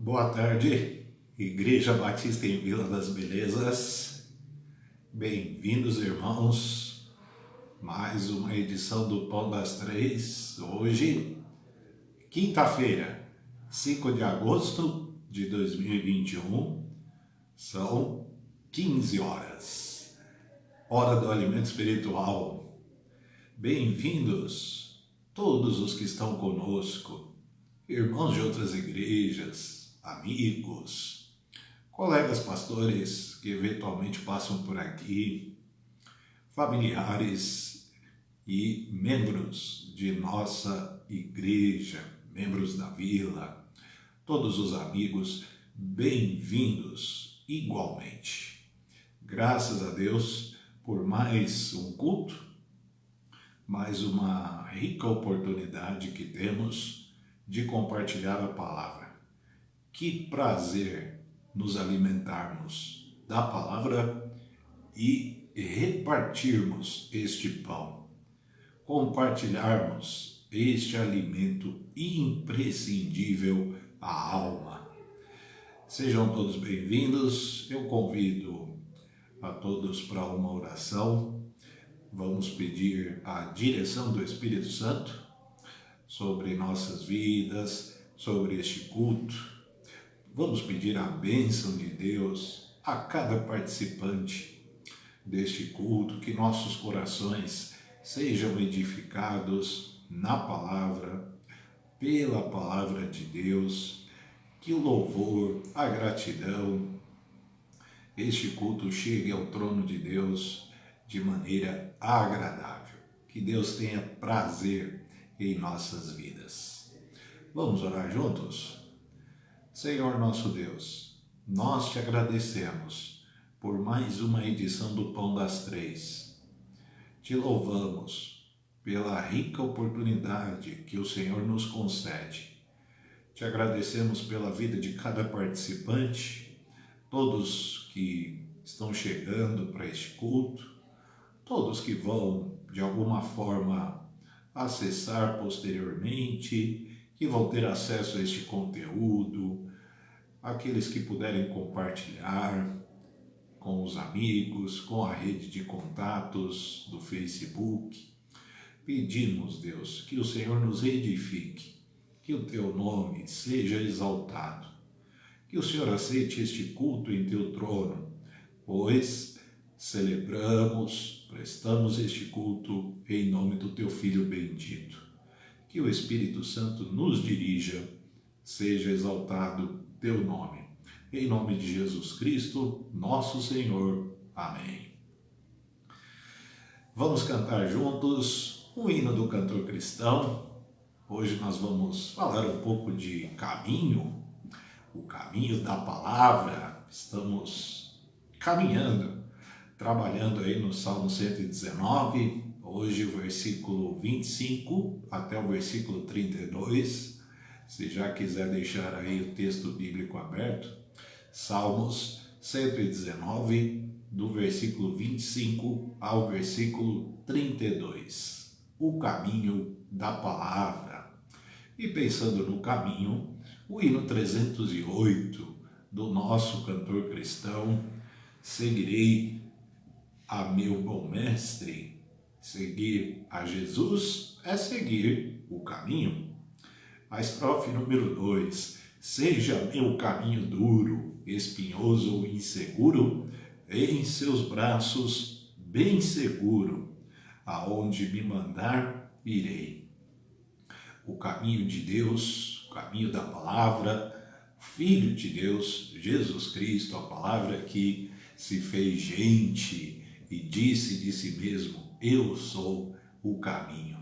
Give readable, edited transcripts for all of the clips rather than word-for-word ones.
Boa tarde, Igreja Batista em Vila das Belezas. Bem-vindos, irmãos. Mais uma edição do Pão das Três. Hoje, quinta-feira, 5 de agosto de 2021. São 15 horas. Hora do alimento espiritual. Bem-vindos todos os que estão conosco. Irmãos de outras igrejas, amigos, colegas pastores que eventualmente passam por aqui, familiares e membros de nossa igreja, membros da vila, todos os amigos, bem-vindos igualmente. Graças a Deus por mais um culto, mais uma rica oportunidade que temos de compartilhar a palavra. Que prazer nos alimentarmos da palavra e repartirmos este pão, compartilharmos este alimento imprescindível à alma. Sejam todos bem-vindos. Eu convido a todos para uma oração. Vamos pedir a direção do Espírito Santo sobre nossas vidas, sobre este culto. Vamos pedir a bênção de Deus a cada participante deste culto, que nossos corações sejam edificados na palavra, pela palavra de Deus, que o louvor, a gratidão, este culto chegue ao trono de Deus de maneira agradável. Que Deus tenha prazer em nossas vidas. Vamos orar juntos? Senhor nosso Deus, nós te agradecemos por mais uma edição do Pão das Três. Te louvamos pela rica oportunidade que o Senhor nos concede. Te agradecemos pela vida de cada participante, todos que estão chegando para este culto, todos que vão, de alguma forma, acessar posteriormente, que vão ter acesso a este conteúdo, aqueles que puderem compartilhar com os amigos, com a rede de contatos do Facebook. Pedimos, Deus, que o Senhor nos edifique, que o teu nome seja exaltado, que o Senhor aceite este culto em teu trono, pois celebramos, prestamos este culto em nome do teu Filho bendito. Que o Espírito Santo nos dirija, seja exaltado teu nome. Em nome de Jesus Cristo, nosso Senhor. Amém. Vamos cantar juntos um hino do cantor cristão. Hoje nós vamos falar um pouco de caminho, o caminho da palavra. Estamos caminhando, trabalhando aí no Salmo 119, hoje o versículo 25 até o versículo 32, se já quiser deixar aí o texto bíblico aberto, Salmos 119, do versículo 25 ao versículo 32, o caminho da palavra. E pensando no caminho, o hino 308 do nosso cantor cristão, seguirei a meu bom mestre. Seguir a Jesus é seguir o caminho. A estrofe número 2. Seja meu caminho duro, espinhoso ou inseguro, em seus braços bem seguro, aonde me mandar irei. O caminho de Deus, o caminho da palavra, Filho de Deus, Jesus Cristo, a palavra que se fez gente e disse de si mesmo: eu sou o caminho.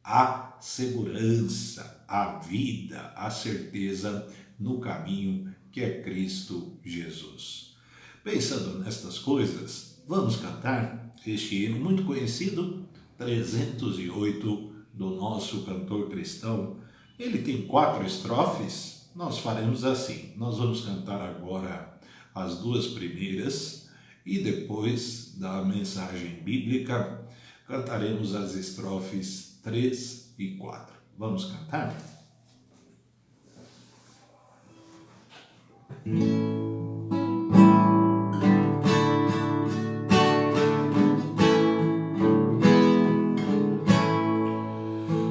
A segurança, a vida, a certeza no caminho que é Cristo Jesus. Pensando nestas coisas, vamos cantar este hino muito conhecido, 308, do nosso cantor cristão. Ele tem 4 estrofes. Nós faremos assim, nós vamos cantar agora as 2 primeiras e depois da mensagem bíblica cantaremos as estrofes 3 e 4. Vamos cantar?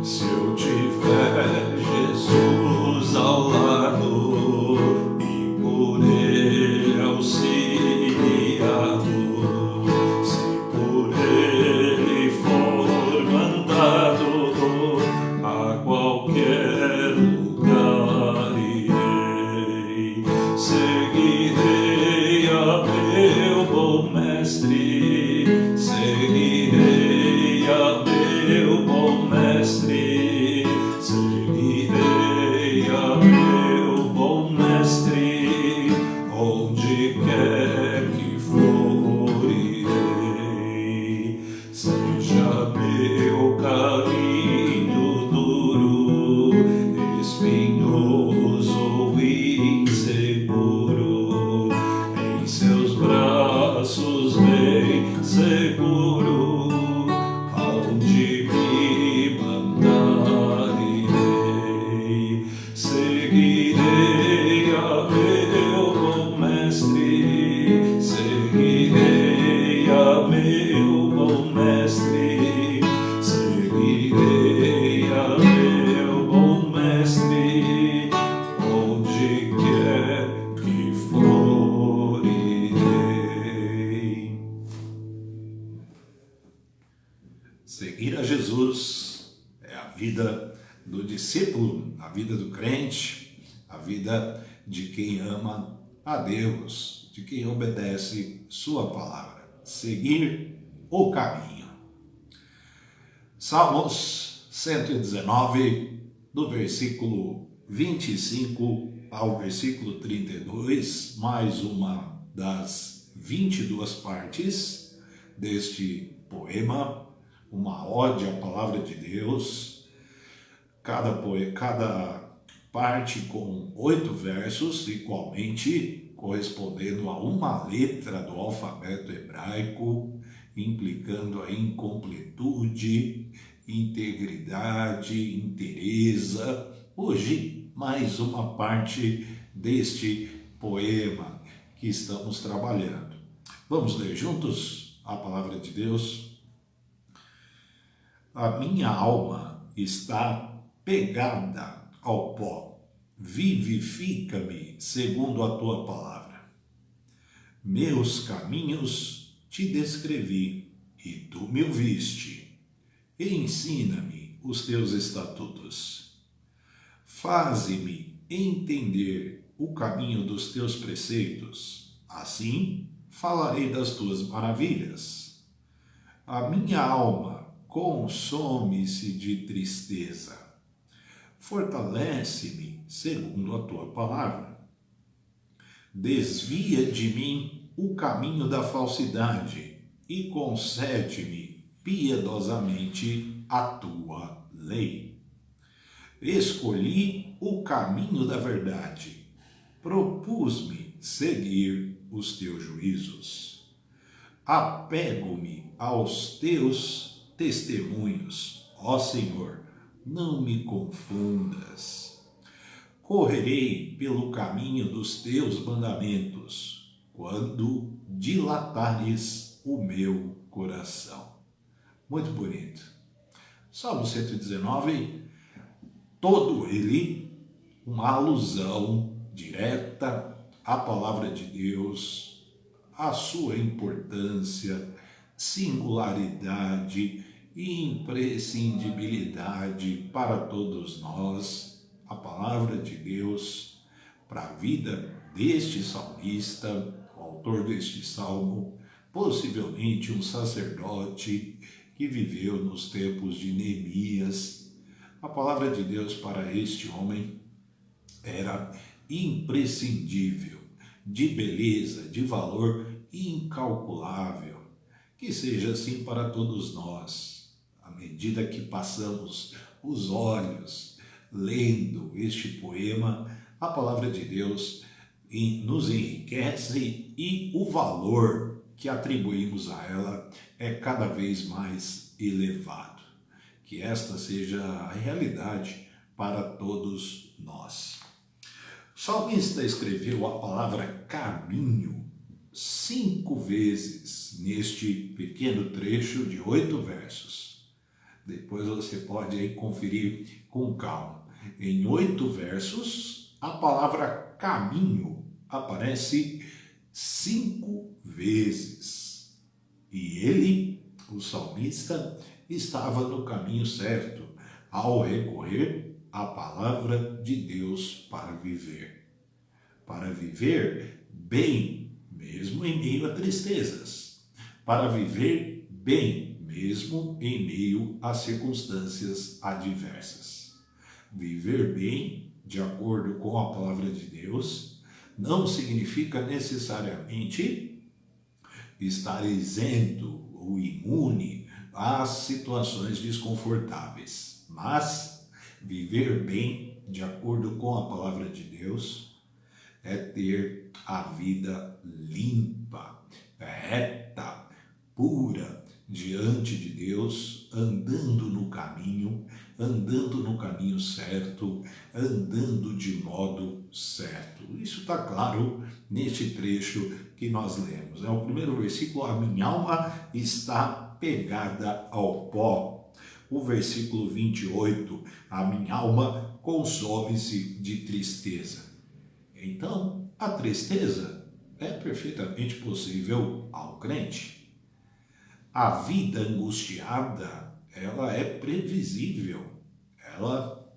Se eu tiver Jesus ao lado e por Ele auxiliado, se por Ele for mandado, a qualquer lugar irei. Seguirei a meu bom mestre, seguirei a meu bom mestre, seguirei a meu bom mestre, onde quer que for irei. Seja meu caminho duro, espinhoso ou inseguro, em seus braços bem seguro, aonde me mandar irei. Seguirei a meu bom mestre, seguirei a meu bom mestre, seguirei a meu bom mestre, onde quer que for irei. Seguir a Jesus é a vida do discípulo, a vida do crente, a vida de quem ama a Deus, de quem obedece sua palavra. Seguir o caminho. Salmos 119, do versículo 25 ao versículo 32, mais uma das 22 partes deste poema, uma ode à palavra de Deus, cada parte com 8 versos, igualmente correspondendo a uma letra do alfabeto hebraico, implicando a incompletude, integridade, inteireza. Hoje, mais uma parte deste poema que estamos trabalhando. Vamos ler juntos a palavra de Deus? A minha alma está pegada ao pó, vivifica-me segundo a tua palavra. Meus caminhos te descrevi e tu me ouviste. Ensina-me os teus estatutos. Faze-me entender o caminho dos teus preceitos, assim falarei das tuas maravilhas. A minha alma consome-se de tristeza. Fortalece-me segundo a tua palavra. Desvia de mim o caminho da falsidade e concede-me piedosamente a tua lei. Escolhi o caminho da verdade, propus-me seguir os teus juízos. Apego-me aos teus testemunhos, ó Senhor, não me confundas. Correrei pelo caminho dos teus mandamentos, quando dilatares o meu coração. Muito bonito. Salmo 119, todo ele uma alusão direta à palavra de Deus, à sua importância, singularidade e imprescindibilidade para todos nós. A palavra de Deus para a vida deste salmista, o autor deste salmo, possivelmente um sacerdote que viveu nos tempos de Neemias. A palavra de Deus para este homem era imprescindível, de beleza, de valor incalculável. Que seja assim para todos nós, à medida que passamos os olhos lendo este poema, a palavra de Deus nos enriquece e o valor que atribuímos a ela é cada vez mais elevado. Que esta seja a realidade para todos nós. salmista escreveu a palavra caminho 5 vezes neste pequeno trecho de 8 versos. Depois você pode aí conferir com calma. Em 8 versos, a palavra caminho aparece 5 vezes. E ele, o salmista, estava no caminho certo ao recorrer à palavra de Deus para viver. Para viver bem, mesmo em meio a tristezas. Para viver bem, mesmo em meio a circunstâncias adversas. Viver bem, de acordo com a palavra de Deus, não significa necessariamente estar isento ou imune às situações desconfortáveis. Mas viver bem, de acordo com a palavra de Deus, é ter a vida limpa, reta, pura, diante de Deus, andando no caminho certo, andando de modo certo. Isso está claro neste trecho que nós lemos. O primeiro versículo, a minha alma está pegada ao pó. O versículo 28, a minha alma consome-se de tristeza. Então, a tristeza é perfeitamente possível ao crente. A vida angustiada, ela é previsível, ela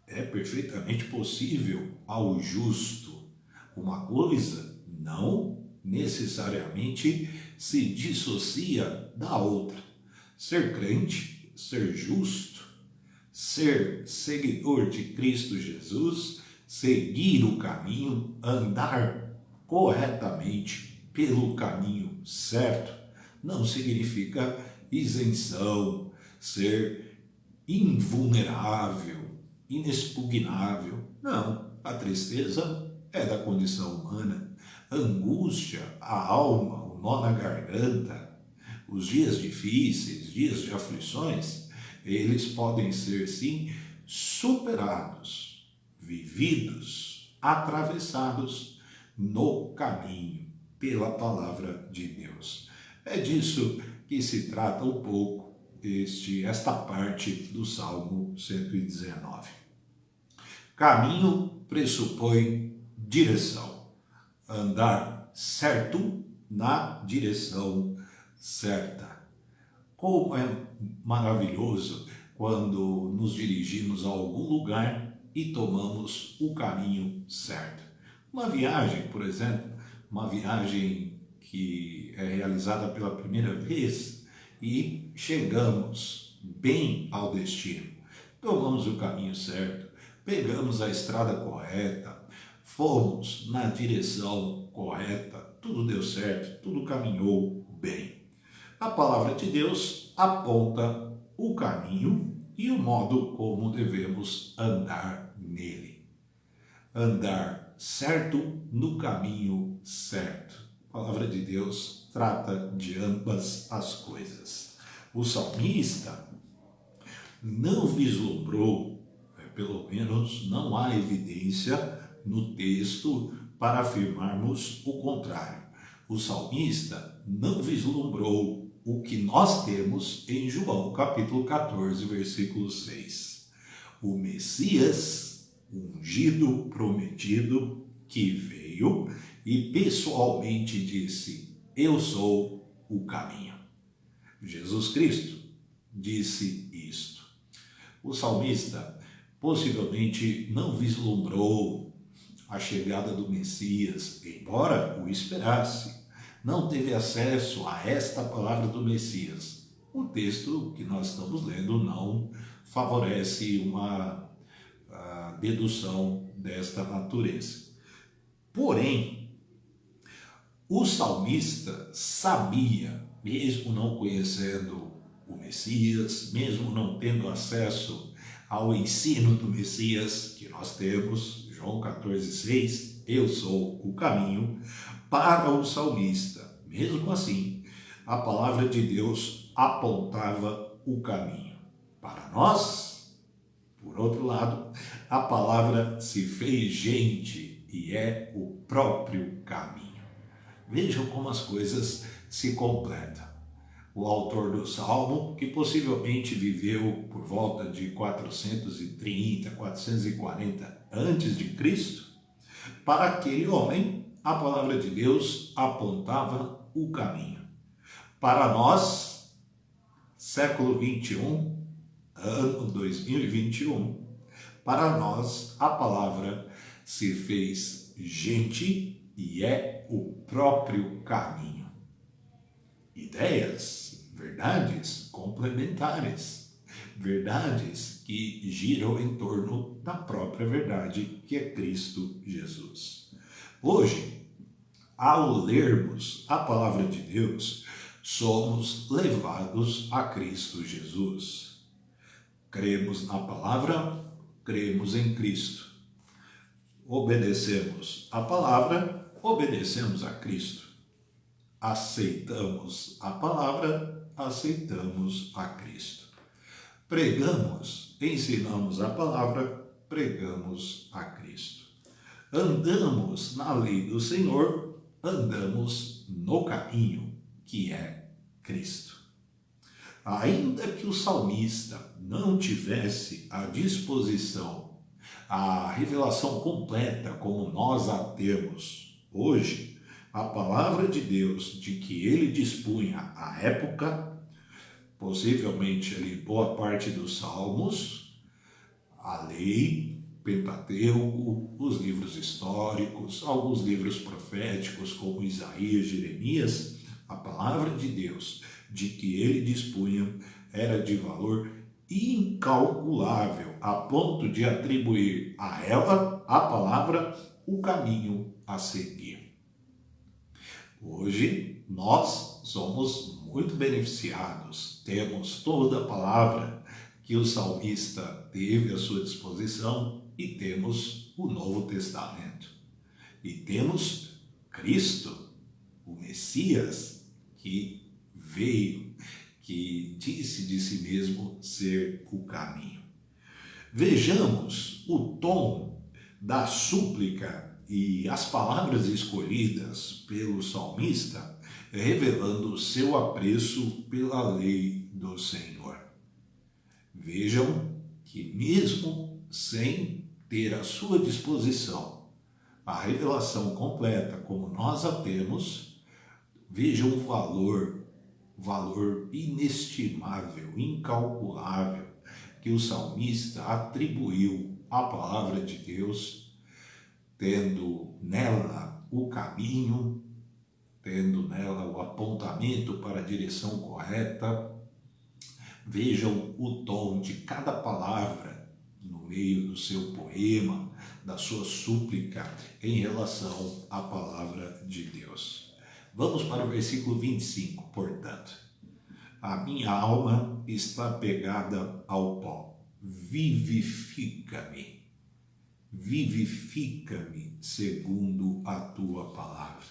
é perfeitamente possível ao justo. Uma coisa não necessariamente se dissocia da outra. Ser crente, ser justo, ser seguidor de Cristo Jesus, seguir o caminho, andar corretamente pelo caminho certo, não significa isenção, ser invulnerável, inexpugnável. Não, a tristeza é da condição humana. A angústia, a alma, o nó na garganta, os dias difíceis, dias de aflições, eles podem ser sim superados, vividos, atravessados no caminho pela palavra de Deus. É disso que se trata um pouco esta parte do Salmo 119. Caminho pressupõe direção, andar certo na direção certa. Como é maravilhoso quando nos dirigimos a algum lugar e tomamos o caminho certo. Uma viagem, por exemplo, uma viagem que é realizada pela primeira vez e chegamos bem ao destino. Tomamos o caminho certo, pegamos a estrada correta, fomos na direção correta, tudo deu certo, tudo caminhou bem. A palavra de Deus aponta o caminho e o modo como devemos andar nele. Andar certo no caminho certo. A palavra de Deus trata de ambas as coisas. O salmista não vislumbrou, pelo menos não há evidência no texto para afirmarmos o contrário. O salmista não vislumbrou o que nós temos em João capítulo 14, versículo 6. O Messias, ungido, prometido, que veio e pessoalmente disse: eu sou o caminho. Jesus Cristo disse isto. O salmista possivelmente não vislumbrou a chegada do Messias, embora o esperasse. Não teve acesso a esta palavra do Messias. O texto que nós estamos lendo não favorece uma dedução desta natureza. Porém, o salmista sabia, mesmo não conhecendo o Messias, mesmo não tendo acesso ao ensino do Messias que nós temos, João 14,6, eu sou o caminho, para o salmista, mesmo assim, a palavra de Deus apontava o caminho. Para nós, por outro lado, a palavra se fez gente e é o próprio caminho. Vejam como as coisas se completam. O autor do Salmo, que possivelmente viveu por volta de 430, 440 antes de Cristo, para aquele homem, a palavra de Deus apontava o caminho. Para nós, século 21, ano 2021, para nós a palavra se fez gente e é o próprio caminho. Ideias, verdades complementares, verdades que giram em torno da própria verdade, que é Cristo Jesus. Hoje, ao lermos a palavra de Deus, somos levados a Cristo Jesus. Cremos na palavra, cremos em Cristo. Obedecemos a palavra, obedecemos a Cristo. Aceitamos a palavra, aceitamos a Cristo. Pregamos, ensinamos a palavra, pregamos a Cristo. Andamos na lei do Senhor, andamos no caminho que é Cristo. Ainda que o salmista não tivesse à disposição a revelação completa como nós a temos hoje, a palavra de Deus de que ele dispunha à época, possivelmente ali boa parte dos salmos, a lei, Pentateuco, os livros históricos, alguns livros proféticos como Isaías, Jeremias, a palavra de Deus de que ele dispunha era de valor incalculável, a ponto de atribuir a ela, a palavra, o caminho a seguir. Hoje, nós somos muito beneficiados, temos toda a palavra que o salmista teve à sua disposição e temos o Novo Testamento. E temos Cristo, o Messias, que veio, que disse de si mesmo ser o caminho. Vejamos o tom da súplica e as palavras escolhidas pelo salmista, revelando o seu apreço pela lei do Senhor. Vejam que mesmo sem ter à sua disposição a revelação completa como nós a temos, vejam o valor inestimável, incalculável, que o salmista atribuiu à palavra de Deus, tendo nela o caminho, tendo nela o apontamento para a direção correta. Vejam o tom de cada palavra no meio do seu poema, da sua súplica em relação à palavra de Deus. Vamos para o versículo 25, portanto. A minha alma está pegada ao pó. Vivifica-me. Vivifica-me segundo a tua palavra.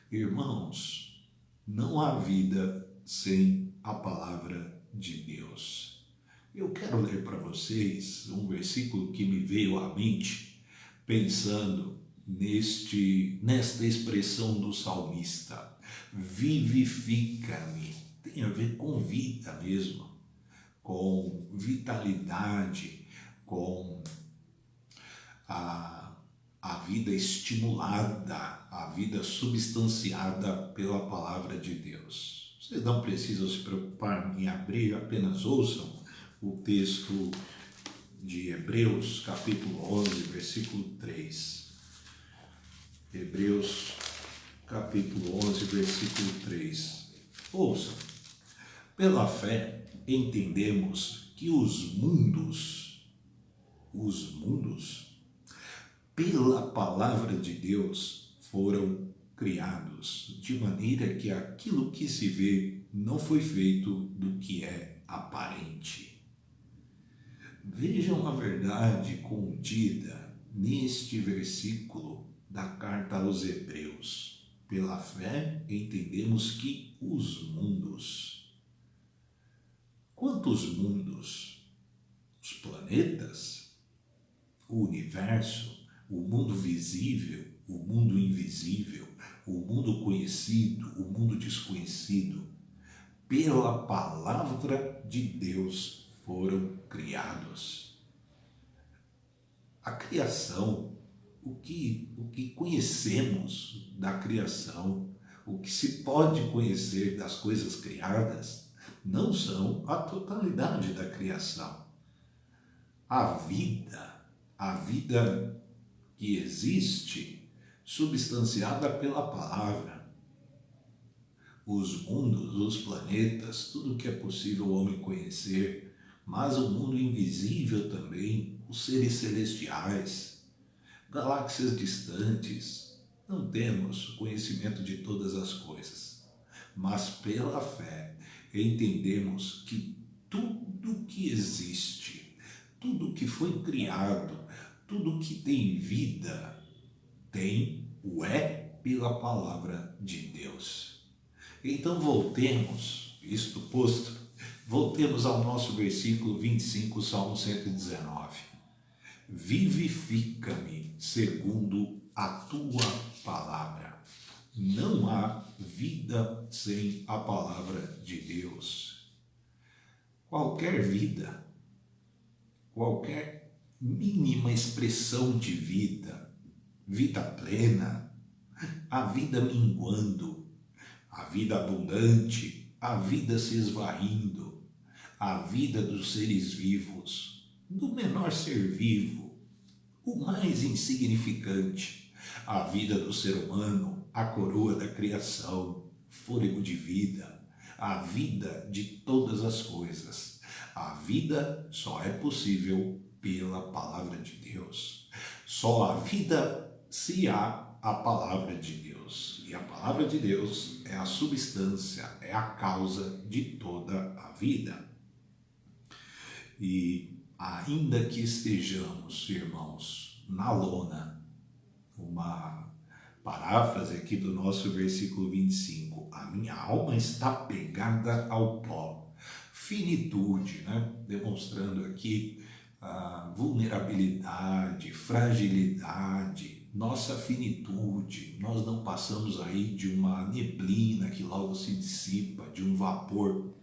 Irmãos, não há vida sem a palavra de Deus. Eu quero ler para vocês um versículo que me veio à mente, pensando nesta expressão do salmista. Vivifica-me. Tem a ver com vida mesmo, com vitalidade, com a vida estimulada, a vida substanciada pela palavra de Deus. Vocês não precisam se preocupar em abrir, apenas ouçam o texto de Hebreus, capítulo 11, versículo 3. Hebreus, capítulo 11, versículo 3. Ouçam. Pela fé, entendemos que os mundos, pela palavra de Deus, foram criados, de maneira que aquilo que se vê não foi feito do que é aparente. Vejam a verdade contida neste versículo da carta aos Hebreus. Pela fé, entendemos que os mundos. Quantos mundos? Os planetas? O universo? o mundo visível, o mundo invisível, o mundo conhecido, o mundo desconhecido, pela palavra de Deus foram criados. A criação, o que conhecemos da criação, o que se pode conhecer das coisas criadas, não são a totalidade da criação. A vida que existe, substanciada pela palavra, os mundos, os planetas, tudo que é possível o homem conhecer, mas o mundo invisível também, os seres celestiais, galáxias distantes. Não temos conhecimento de todas as coisas, mas pela fé entendemos que tudo que existe, tudo que foi criado, tudo que tem vida, tem o pela palavra de Deus. Então voltemos, isto posto, voltemos ao nosso versículo 25, Salmo 119. Vivifica-me segundo a tua palavra. Não há vida sem a palavra de Deus. Qualquer vida, qualquer mínima expressão de vida, vida plena, a vida minguando, a vida abundante, a vida se esvaindo, a vida dos seres vivos, do menor ser vivo, o mais insignificante, a vida do ser humano, a coroa da criação, fôlego de vida, a vida de todas as coisas. A vida só é possível pela palavra de Deus. Só a vida se há a palavra de Deus. E a palavra de Deus é a substância, é a causa de toda a vida. E ainda que estejamos, irmãos, na lona, uma paráfrase aqui do nosso versículo 25, a minha alma está pegada ao pó. Finitude, né? Demonstrando aqui a vulnerabilidade, fragilidade, nossa finitude. Nós não passamos aí de uma neblina que logo se dissipa, de um vapor.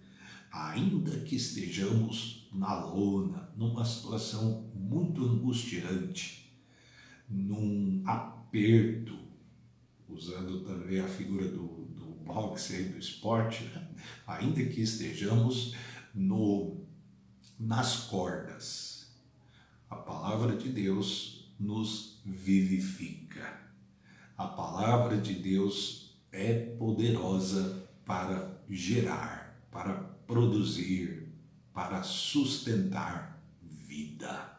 Ainda que estejamos na lona, numa situação muito angustiante, num aperto, usando também a figura do boxe e do esporte, né? Ainda que estejamos nas cordas, a palavra de Deus nos vivifica. A palavra de Deus é poderosa para gerar, para produzir, para sustentar vida.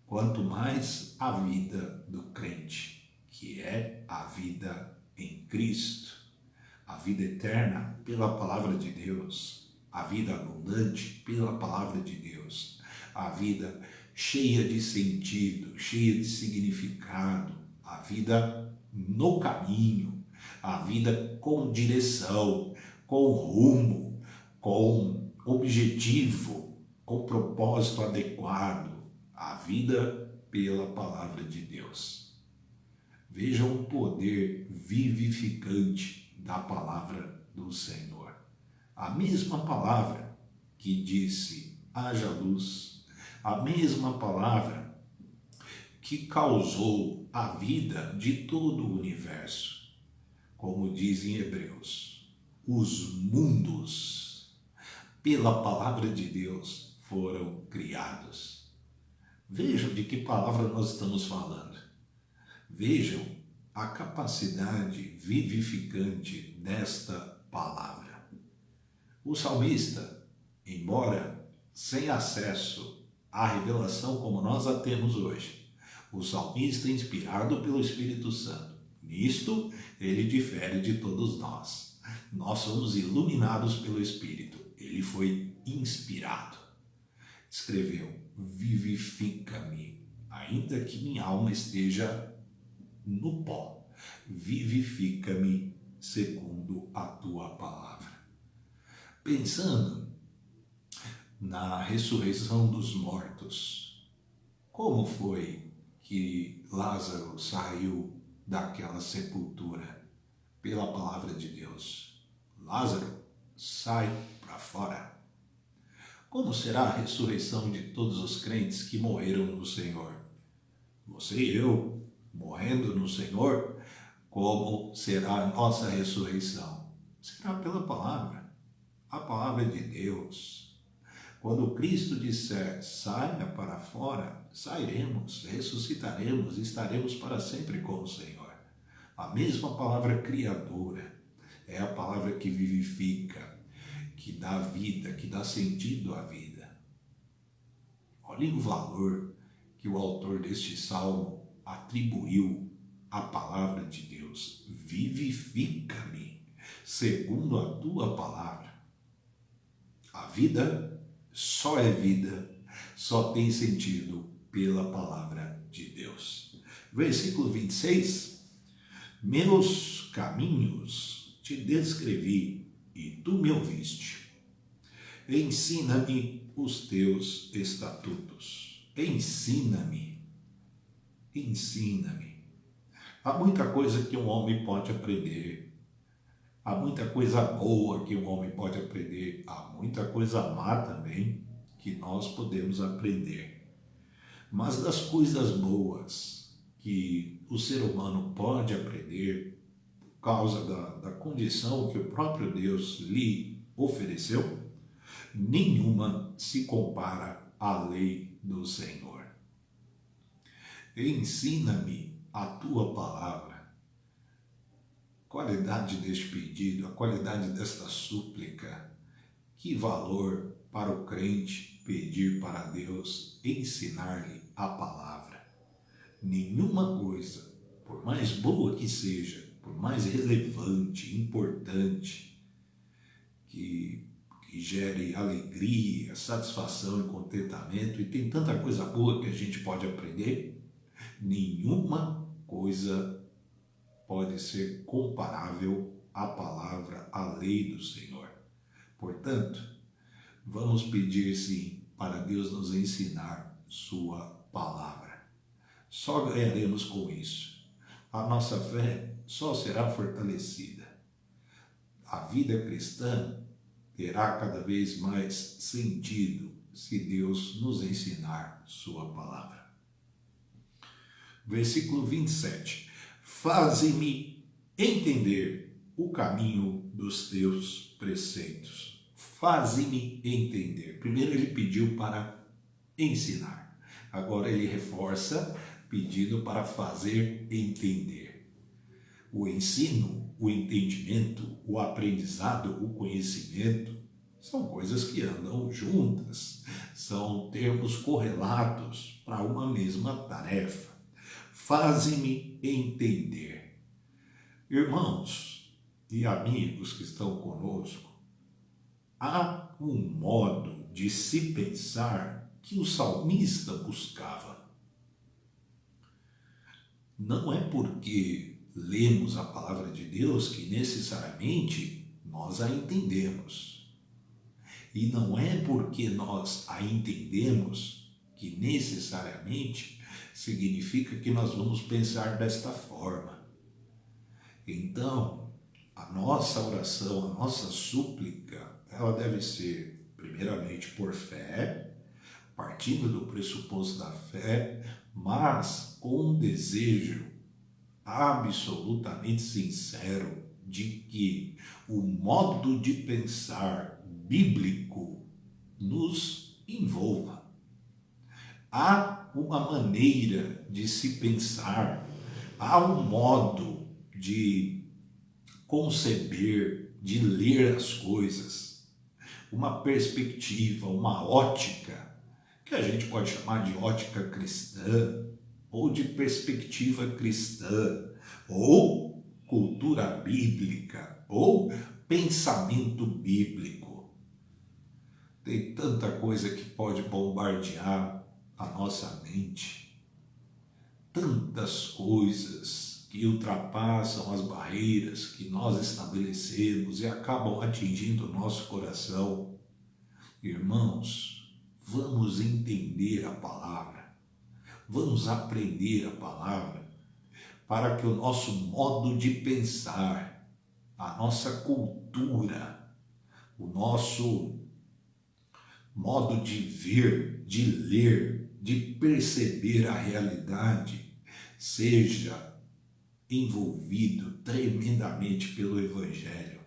Quanto mais a vida do crente, que é a vida em Cristo, a vida eterna pela palavra de Deus, a vida abundante pela palavra de Deus, a vida cheia de sentido, cheia de significado, a vida no caminho, a vida com direção, com rumo, com objetivo, com propósito adequado, a vida pela palavra de Deus. Vejam o poder vivificante da palavra do Senhor. A mesma palavra que disse haja luz, a mesma palavra que causou a vida de todo o universo. Como diz em Hebreus, os mundos, pela palavra de Deus, foram criados. Vejam de que palavra nós estamos falando. Vejam a capacidade vivificante desta palavra. O salmista, embora sem acesso à revelação como nós a temos hoje, o salmista inspirado pelo Espírito Santo, nisto ele difere de todos nós. Nós somos iluminados pelo Espírito, ele foi inspirado. Escreveu, vivifica-me, ainda que minha alma esteja no pó, vivifica-me segundo a tua palavra. Pensando na ressurreição dos mortos, como foi que Lázaro saiu daquela sepultura pela palavra de Deus. Lázaro, sai para fora. Como será a ressurreição de todos os crentes que morreram no Senhor? Você e eu, morrendo no Senhor, como será a nossa ressurreição? Será pela palavra, a palavra de Deus. Quando Cristo disser, saia para fora, sairemos, ressuscitaremos, estaremos para sempre com o Senhor. A mesma palavra criadora é a palavra que vivifica, que dá vida, que dá sentido à vida. Olhem o valor que o autor deste salmo atribuiu à palavra de Deus. Vivifica-me segundo a tua palavra. A vida só é vida, só tem sentido pela palavra de Deus. Versículo 26. Meus caminhos te descrevi e tu me ouviste. Ensina-me os teus estatutos. Ensina-me. Ensina-me. Há muita coisa que um homem pode aprender. Há muita coisa boa que um homem pode aprender. Há muita coisa má também que nós podemos aprender. Mas das coisas boas que o ser humano pode aprender, por causa da condição que o próprio Deus lhe ofereceu, nenhuma se compara à lei do Senhor. Ensina-me a tua palavra. A qualidade deste pedido, a qualidade desta súplica, que valor para o crente pedir para Deus ensinar-lhe a palavra. Nenhuma coisa, por mais boa que seja, por mais relevante, importante, que gere alegria, satisfação e contentamento, e tem tanta coisa boa que a gente pode aprender, nenhuma coisa pode ser comparável à palavra, à lei do Senhor. Portanto, vamos pedir sim para Deus nos ensinar sua palavra. Só ganharemos com isso. A nossa fé só será fortalecida. A vida cristã terá cada vez mais sentido se Deus nos ensinar sua palavra. Versículo 27. Faze-me entender o caminho dos teus preceitos. Faze-me entender. Primeiro ele pediu para ensinar. Agora ele reforça pedindo para fazer entender. O ensino, o entendimento, o aprendizado, o conhecimento são coisas que andam juntas, são termos correlatos para uma mesma tarefa. Faze-me entender. Irmãos e amigos que estão conosco, há um modo de se pensar que o salmista buscava. Não é porque lemos a palavra de Deus que necessariamente nós a entendemos. E não é porque nós a entendemos que necessariamente significa que nós vamos pensar desta forma. Então, a nossa oração, a nossa súplica, ela deve ser, primeiramente, por fé, partindo do pressuposto da fé, mas com um desejo absolutamente sincero de que o modo de pensar bíblico nos envolva. Há uma maneira de se pensar, há um modo de conceber, de ler as coisas, uma perspectiva, uma ótica, que a gente pode chamar de ótica cristã, ou de perspectiva cristã, ou cultura bíblica, ou pensamento bíblico. Tem tanta coisa que pode bombardear a nossa mente, tantas coisas que ultrapassam as barreiras que nós estabelecemos e acabam atingindo o nosso coração. Irmãos, vamos entender a palavra. Vamos aprender a palavra para que o nosso modo de pensar, a nossa cultura, o nosso modo de ver, de ler, de perceber a realidade seja envolvido tremendamente pelo Evangelho.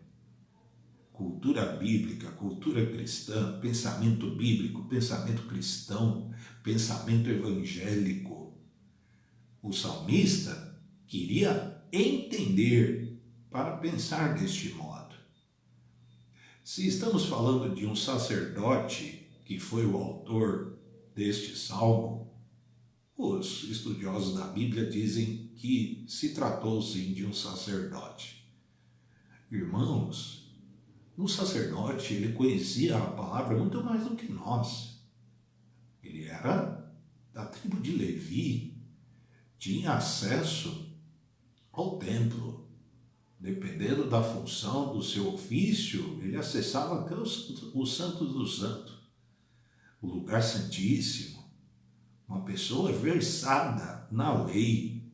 Cultura bíblica, cultura cristã, pensamento bíblico, pensamento cristão, pensamento evangélico. O salmista queria entender para pensar deste modo. Se estamos falando de um sacerdote que foi o autor deste salmo, os estudiosos da Bíblia dizem que se tratou sim de um sacerdote. Irmãos, o sacerdote, ele conhecia a palavra muito mais do que nós. Ele era da tribo de Levi, tinha acesso ao templo. Dependendo da função do seu ofício, ele acessava até o Santo do Santo, o lugar santíssimo. Uma pessoa versada na lei,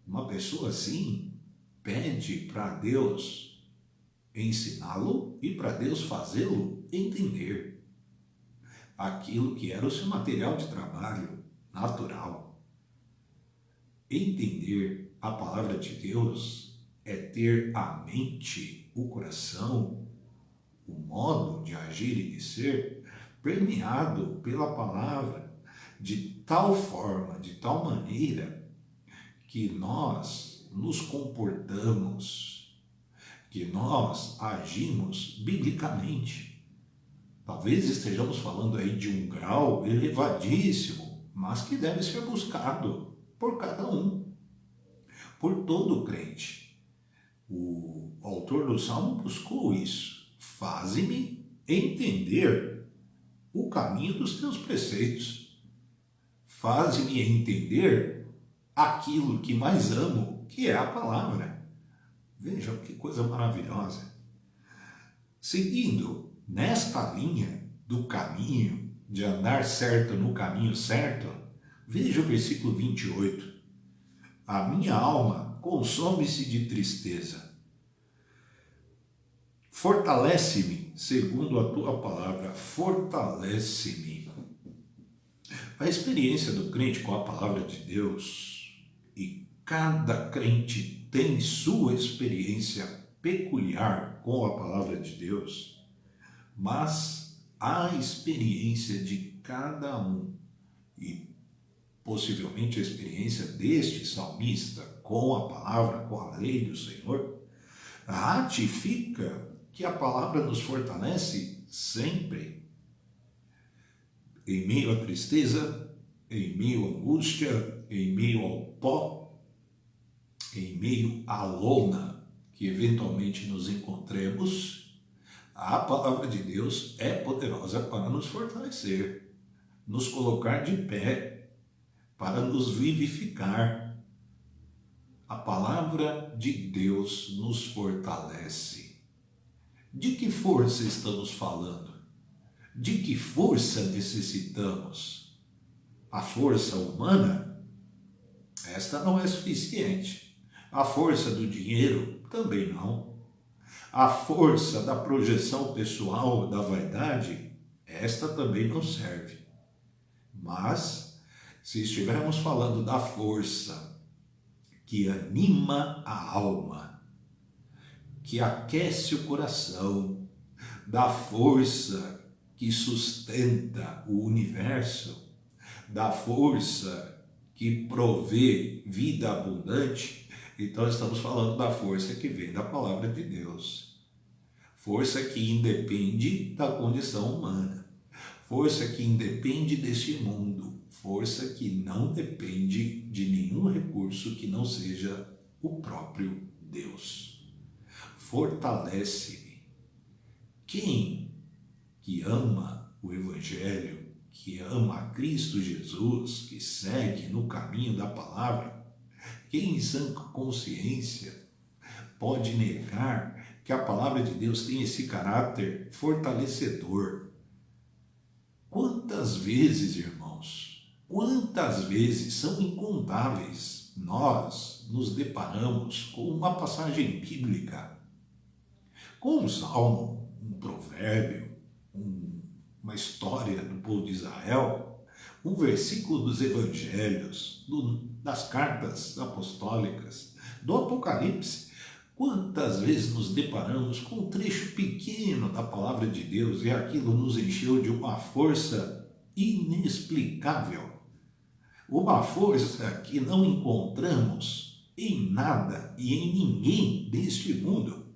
uma pessoa assim, pede para Deus ensiná-lo e para Deus fazê-lo entender aquilo que era o seu material de trabalho natural. Entender a palavra de Deus é ter a mente, o coração, o modo de agir e de ser permeado pela palavra de tal forma, de tal maneira que nós nos comportamos, que nós agimos biblicamente. Talvez estejamos falando aí de um grau elevadíssimo, mas que deve ser buscado por cada um, por todo crente. O autor do Salmo buscou isso. Faze-me entender o caminho dos teus preceitos. Faze-me entender aquilo que mais amo, que é a palavra. Vejam que coisa maravilhosa. Seguindo nesta linha do caminho, de andar certo no caminho certo, veja o versículo 28. A minha alma consome-se de tristeza. Fortalece-me segundo a tua palavra, fortalece-me. A experiência do crente com a palavra de Deus, e cada crente tem sua experiência peculiar com a palavra de Deus, mas a experiência de cada um, e possivelmente a experiência deste salmista com a palavra, com a lei do Senhor, ratifica que a palavra nos fortalece sempre. Em meio à tristeza, em meio à angústia, em meio ao pó, em meio à lona que eventualmente nos encontremos, a palavra de Deus é poderosa para nos fortalecer, nos colocar de pé, para nos vivificar. A palavra de Deus nos fortalece. De que força estamos falando? De que força necessitamos? A força humana? Esta não é suficiente. A força do dinheiro? Também não. A força da projeção pessoal, da vaidade? Esta também não serve. Mas, se estivermos falando da força que anima a alma, que aquece o coração, da força que sustenta o universo, da força que provê vida abundante, então estamos falando da força que vem da palavra de Deus. Força que independe da condição humana, força que independe deste mundo, força que não depende de nenhum recurso que não seja o próprio Deus. Fortalece-me. Quem que ama o Evangelho, que ama a Cristo Jesus, que segue no caminho da palavra, quem em sã consciência pode negar que a palavra de Deus tem esse caráter fortalecedor? Quantas vezes, irmãos, Quantas vezes, são incontáveis, nós nos deparamos com uma passagem bíblica, com um salmo, um provérbio, uma história do povo de Israel, um versículo dos evangelhos, das cartas apostólicas, do Apocalipse. Quantas vezes nos deparamos com um trecho pequeno da palavra de Deus e aquilo nos encheu de uma força inexplicável, uma força que não encontramos em nada e em ninguém deste mundo,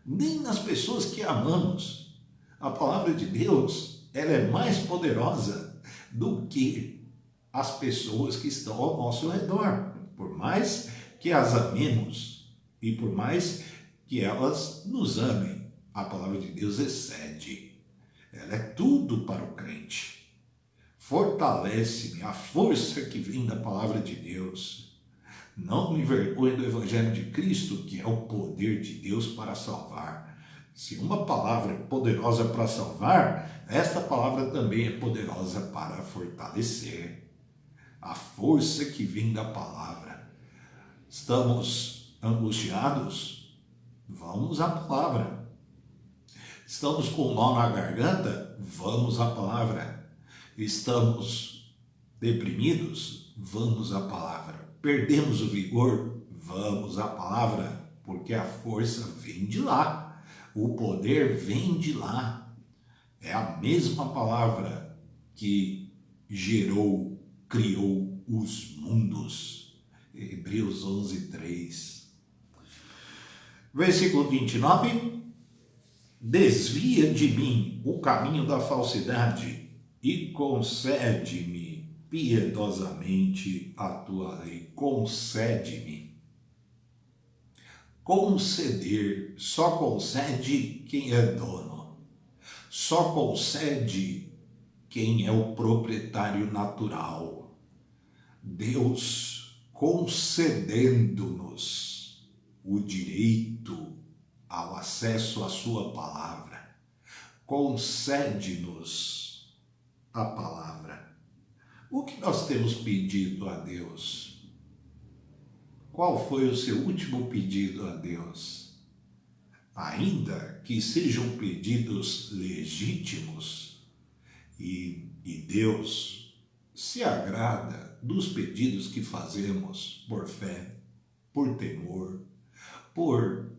nem nas pessoas que amamos. A palavra de Deus, ela é mais poderosa do que as pessoas que estão ao nosso redor, por mais que as amemos e por mais que elas nos amem. A palavra de Deus excede, ela é tudo para o crente. Fortalece-me a força que vem da palavra de Deus. Não me envergonhe do Evangelho de Cristo, que é o poder de Deus para salvar. Se uma palavra é poderosa para salvar, esta palavra também é poderosa para fortalecer. A força que vem da palavra. Estamos angustiados? Vamos à palavra. Estamos com nó na garganta? Vamos à palavra. Estamos deprimidos? Vamos à palavra. Perdemos o vigor? Vamos à palavra, porque a força vem de lá, o poder vem de lá. É a mesma palavra que gerou, criou os mundos. Hebreus 11:3. Versículo 29. Desvia de mim o caminho da falsidade e concede-me piedosamente a tua lei. Concede-me. Conceder só concede quem é dono. Só concede quem é o proprietário natural. Deus concedendo-nos o direito ao acesso à sua palavra. Concede-nos a palavra. O que nós temos pedido a Deus? Qual foi o seu último pedido a Deus? Ainda que sejam pedidos legítimos, e Deus se agrada dos pedidos que fazemos por fé, por temor, por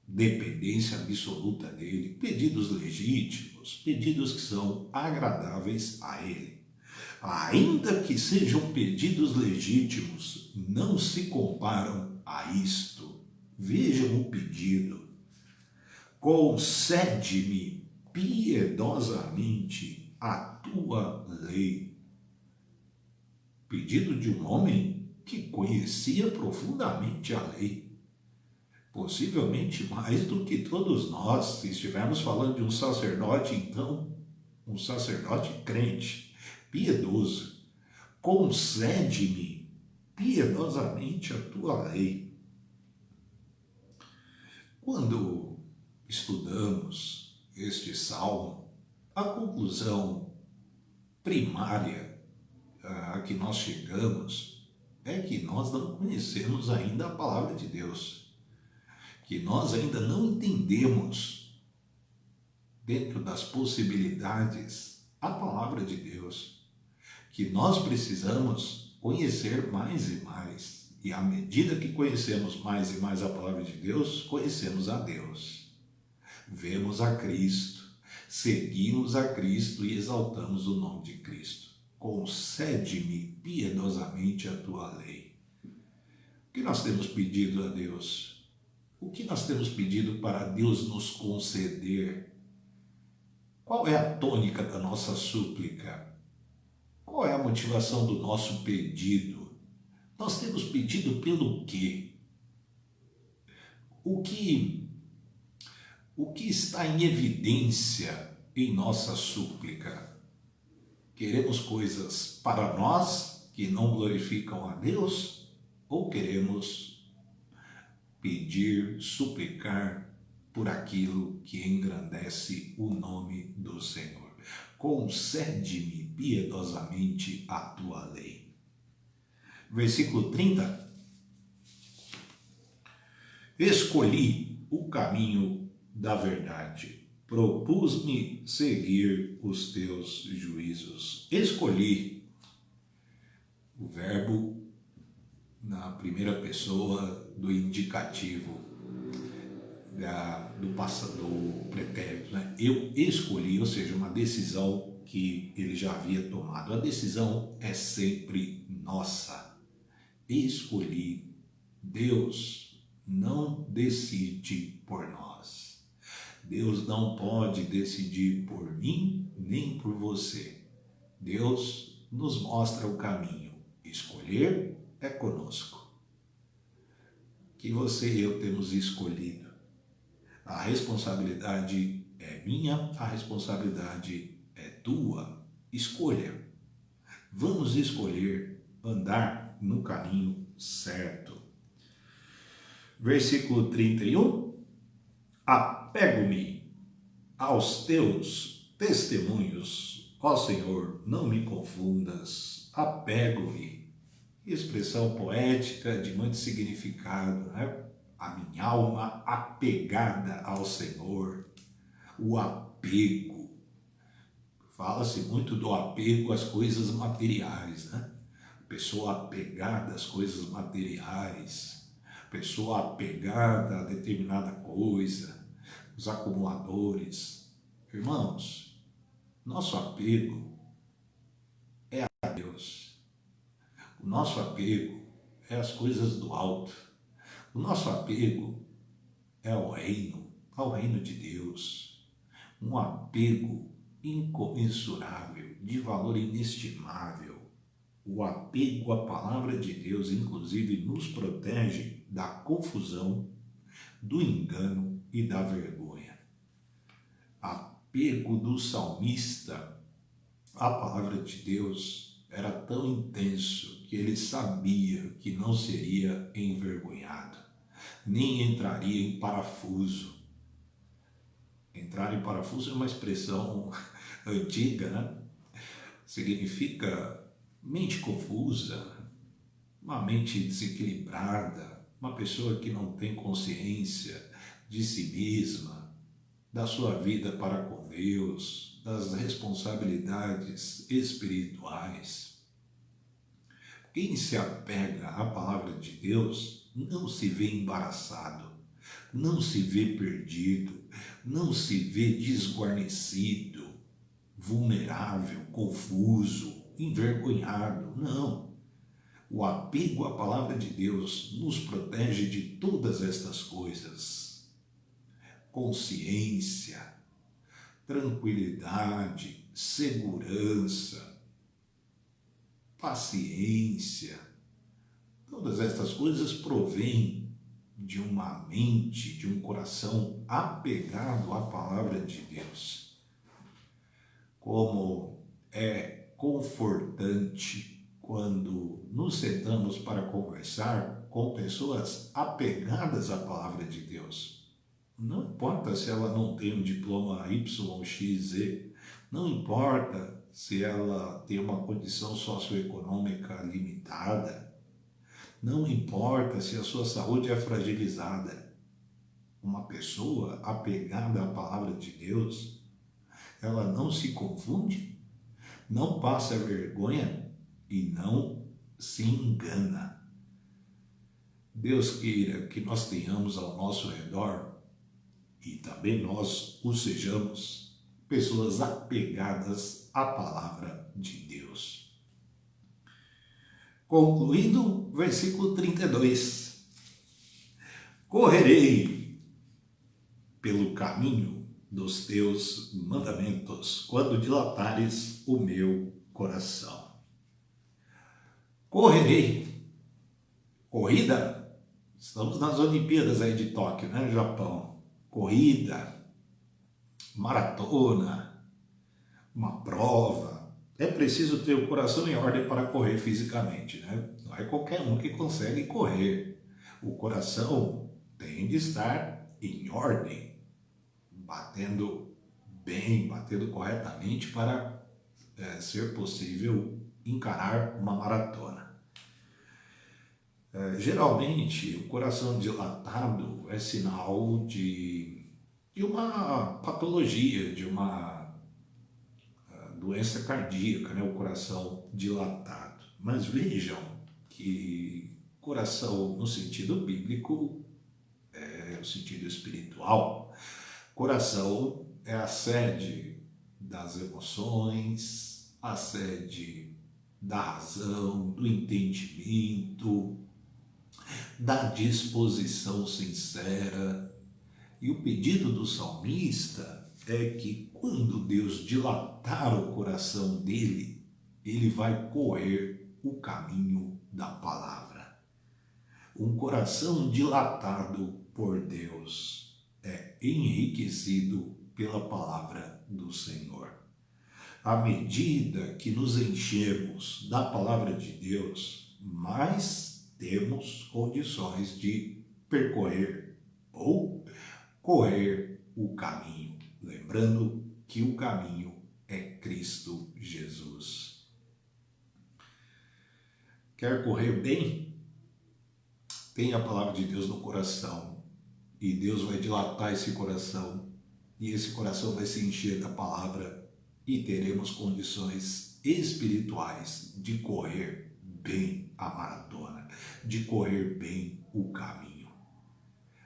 dependência absoluta dele, pedidos legítimos, pedidos que são agradáveis a ele. Ainda que sejam pedidos legítimos, não se comparam a isto. Vejam o pedido. Concede-me piedosamente a tua lei. Pedido de um homem que conhecia profundamente a lei. Possivelmente mais do que todos nós. Se estivermos falando de um sacerdote, então, um sacerdote crente, piedoso. Concede-me piedosamente a tua lei. Quando estudamos este salmo, a conclusão primária a que nós chegamos é que nós não conhecemos ainda a palavra de Deus, que nós ainda não entendemos, dentro das possibilidades, a palavra de Deus, que nós precisamos conhecer mais e mais. E à medida que conhecemos mais e mais a palavra de Deus, conhecemos a Deus. Vemos a Cristo, seguimos a Cristo e exaltamos o nome de Cristo. Concede-me piedosamente a tua lei. O que nós temos pedido a Deus? O que nós temos pedido para Deus nos conceder? Qual é a tônica da nossa súplica? Qual é a motivação do nosso pedido? Nós temos pedido pelo quê? O que está em evidência em nossa súplica? Queremos coisas para nós que não glorificam a Deus? Ou queremos pedir, suplicar por aquilo que engrandece o nome do Senhor? Concede-me piedosamente a tua lei. Versículo 30. Escolhi o caminho da verdade, propus-me seguir os teus juízos. Escolhi, o verbo na primeira pessoa do indicativo, do pretérito, né? Eu escolhi, ou seja, uma decisão que ele já havia tomado. A decisão é sempre nossa. Escolhi. Deus não decide por nós. Deus não pode decidir por mim nem por você. Deus nos mostra o caminho. Escolher é conosco. Que você e eu temos escolhido. A responsabilidade é minha, a responsabilidade é tua. Escolha. Vamos escolher andar no caminho certo. Versículo 31. Apego-me aos teus testemunhos, ó Senhor, não me confundas. Apego-me. Expressão poética de muito significado, né? A minha alma apegada ao Senhor. O apego. Fala-se muito do apego às coisas materiais, né? Pessoa apegada às coisas materiais. Pessoa apegada a determinada coisa. Os acumuladores. Irmãos, nosso apego é a Deus. O nosso apego é às coisas do alto. O nosso apego é ao reino de Deus. Um apego incomensurável, de valor inestimável. O apego à palavra de Deus, inclusive, nos protege da confusão, do engano e da vergonha. Apego do salmista à palavra de Deus era tão intenso que ele sabia que não seria envergonhado, nem entraria em parafuso. Entrar em parafuso é uma expressão antiga, né? Significa mente confusa, uma mente desequilibrada, uma pessoa que não tem consciência de si mesma, da sua vida para com Deus, das responsabilidades espirituais. Quem se apega à palavra de Deus não se vê embaraçado, não se vê perdido, não se vê desguarnecido, vulnerável, confuso, envergonhado. Não. O apego à palavra de Deus nos protege de todas estas coisas. Consciência, tranquilidade, segurança, paciência. Todas estas coisas provêm de uma mente, de um coração apegado à palavra de Deus. Como é confortante quando nos sentamos para conversar com pessoas apegadas à palavra de Deus. Não importa se ela não tem um diploma Y, X, Z, não importa se ela tem uma condição socioeconômica limitada, não importa se a sua saúde é fragilizada. Uma pessoa apegada à palavra de Deus, ela não se confunde, não passa vergonha e não se engana. Deus queira que nós tenhamos ao nosso redor, e também nós o sejamos, pessoas apegadas à palavra de Deus. Concluindo, versículo 32. Correrei pelo caminho dos teus mandamentos, quando dilatares o meu coração. Correrei. Corrida? Estamos nas Olimpíadas aí de Tóquio, né, Japão. Corrida, maratona, uma prova. É preciso ter o coração em ordem para correr fisicamente, né? Não é qualquer um que consegue correr. O coração tem de estar em ordem, batendo bem, batendo corretamente para ser possível encarar uma maratona. Geralmente, o coração dilatado é sinal de uma patologia, de uma doença cardíaca, né? O coração dilatado. Mas vejam que coração, no sentido bíblico, no sentido espiritual, coração é a sede das emoções, a sede da razão, do entendimento, da disposição sincera. E o pedido do salmista é que quando Deus dilatar o coração dele, ele vai correr o caminho da palavra. Um coração dilatado por Deus é enriquecido pela palavra do Senhor. À medida que nos enchemos da palavra de Deus, mais temos condições de percorrer ou correr o caminho. Lembrando que o caminho é Cristo Jesus. Quer correr bem? Tenha a palavra de Deus no coração e Deus vai dilatar esse coração e esse coração vai se encher da palavra e teremos condições espirituais de correr bem a maratona, de correr bem o caminho.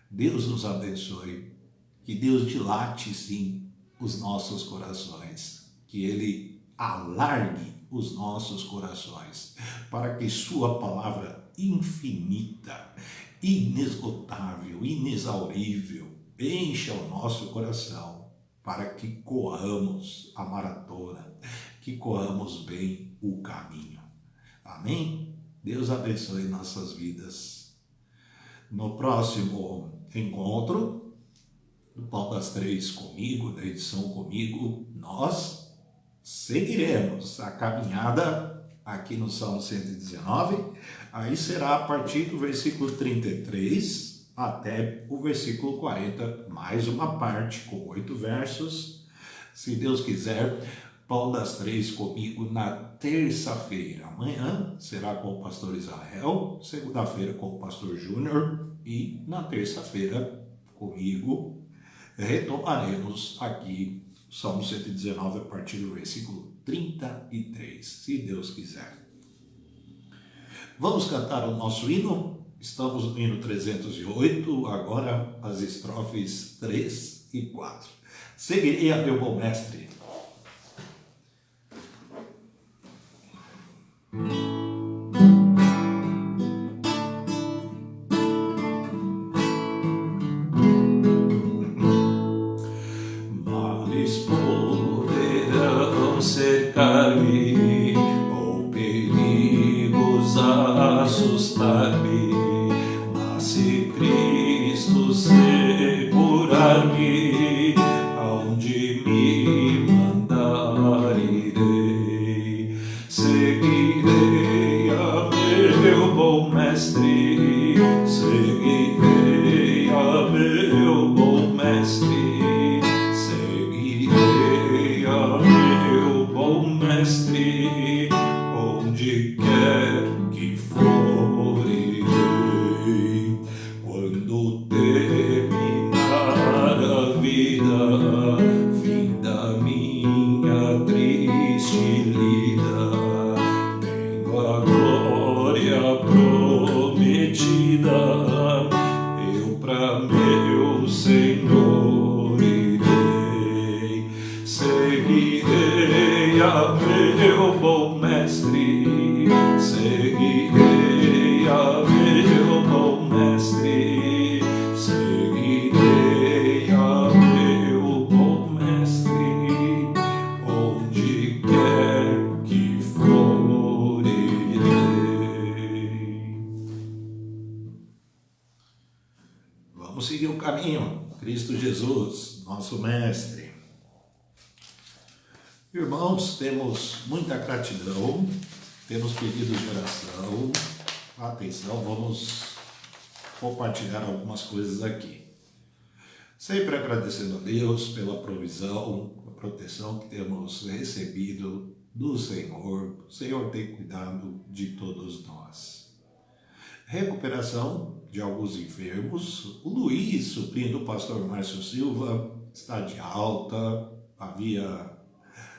Deus nos abençoe, que Deus dilate sim os nossos corações, que Ele alargue os nossos corações, para que Sua palavra infinita, inesgotável, inexaurível, encha o nosso coração, para que corramos a maratona, que corramos bem o caminho. Amém? Deus abençoe nossas vidas. No próximo encontro do Pão das Três comigo, da edição comigo, nós seguiremos a caminhada aqui no Salmo 119, aí será a partir do versículo 33 até o versículo 40, mais uma parte com 8 versos. Se Deus quiser, Pão das Três comigo na terça-feira. Amanhã será com o pastor Israel, segunda-feira com o pastor Júnior e na terça-feira comigo retomaremos aqui o Salmo 119 a partir do versículo 33, se Deus quiser. Vamos cantar o nosso hino? Estamos no hino 308, agora as estrofes 3 e 4. Seguirei a meu bom mestre. Males poderão cercar-me, ou perigos assustar-me, mas se Cristo segurar-me, aonde me mandar irei. Seguirei a meu bom mestre, seguirei a meu bom mestre, seguirei a meu bom mestre, onde quer que for irei. Quando terminar a vida, fim da minha triste lida, tenho a glória prometida, eu pra meu Senhor irei. Seguirei a meu bom mestre, seguirei a meu bom mestre, seguirei a meu bom mestre, onde quer que for irei. Vamos seguir o caminho, Cristo Jesus, nosso mestre. Irmãos, temos muita gratidão, temos pedidos de oração. Atenção, vamos compartilhar algumas coisas aqui. Sempre agradecendo a Deus pela provisão, a proteção que temos recebido do Senhor. O Senhor tem cuidado de todos nós. Recuperação de alguns enfermos. O Luiz, sobrinho do pastor Márcio Silva, está de alta, havia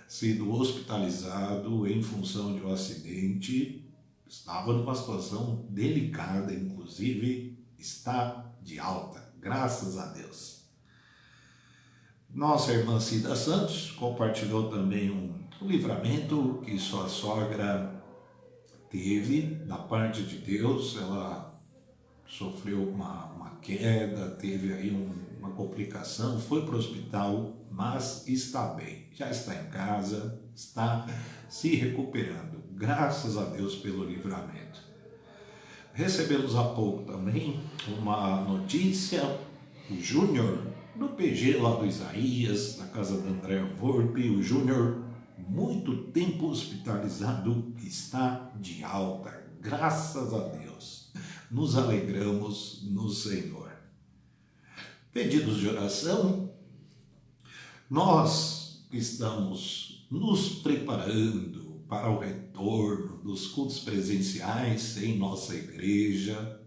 sido hospitalizado em função de um acidente, estava numa situação delicada, inclusive está de alta, graças a Deus. Nossa irmã Cida Santos compartilhou também um livramento que sua sogra teve da parte de Deus. Ela sofreu uma queda, teve aí uma complicação, foi para o hospital, mas está bem, já está em casa, está se recuperando, graças a Deus pelo livramento. Recebemos há pouco também uma notícia, o Júnior, no PG lá do Isaías, na casa da Andréa Volpe, o Júnior, muito tempo hospitalizado, está de alta, graças a Deus. Nos alegramos no Senhor. Pedidos de oração, nós estamos nos preparando para o retorno dos cultos presenciais em nossa igreja,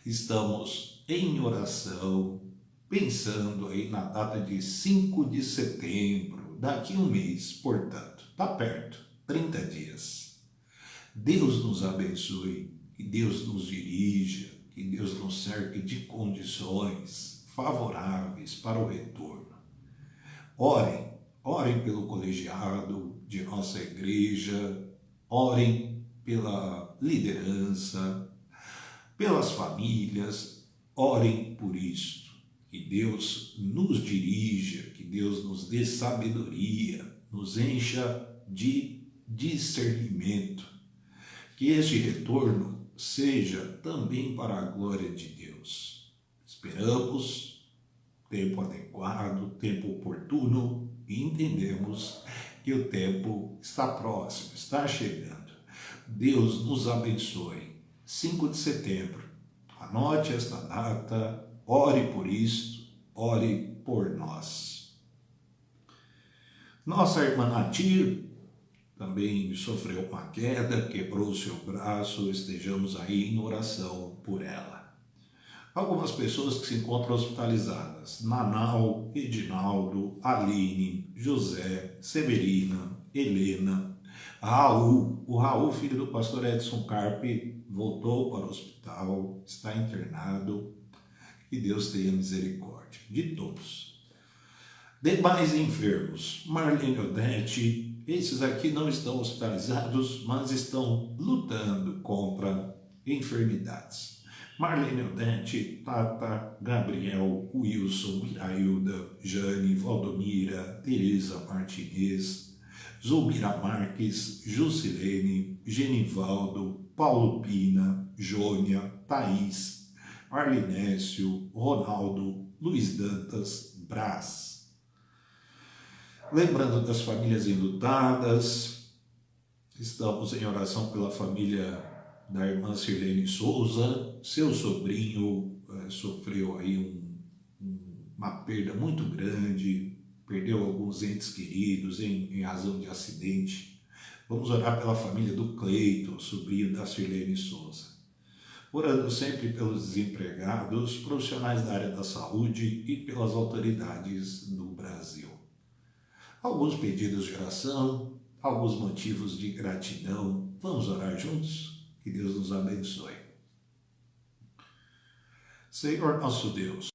estamos em oração, pensando aí na data de 5 de setembro, daqui um mês, portanto, está perto, 30 dias. Deus nos abençoe, que Deus nos dirija, que Deus nos cerque de condições favoráveis para o retorno. Orem pelo colegiado de nossa igreja, orem pela liderança, pelas famílias, orem por isto. Que Deus nos dirija, que Deus nos dê sabedoria, nos encha de discernimento. Que este retorno seja também para a glória de Deus. Esperamos tempo adequado, tempo oportuno e entendemos que o tempo está próximo, está chegando. Deus nos abençoe. 5 de setembro, anote esta data, ore por isto, ore por nós. Nossa irmã Natir também sofreu uma queda, quebrou o seu braço, estejamos aí em oração por ela. Algumas pessoas que se encontram hospitalizadas: Nanau, Edinaldo, Aline, José, Severina, Helena, Raul. O Raul, filho do pastor Edson Carpe, voltou para o hospital, está internado. Que Deus tenha misericórdia de todos. Demais enfermos: Marlene Odete, esses aqui não estão hospitalizados, mas estão lutando contra enfermidades. Marlene Odete, Tata, Gabriel, Wilson, Mirailda, Jane, Valdomira, Tereza Martinez, Zulmira Marques, Jusilene, Genivaldo, Paulo Pina, Jônia, Thaís, Arlinécio, Ronaldo, Luiz Dantas, Brás. Lembrando das famílias enlutadas, estamos em oração pela família da irmã Sirlene Souza. Seu sobrinho sofreu aí uma perda muito grande, perdeu alguns entes queridos em razão de acidente. Vamos orar pela família do Cleito, sobrinho da Sirlene Souza. Orando sempre pelos desempregados, profissionais da área da saúde e pelas autoridades do Brasil. Alguns pedidos de oração, alguns motivos de gratidão. Vamos orar juntos? Que Deus nos abençoe. Senhor nosso Deus,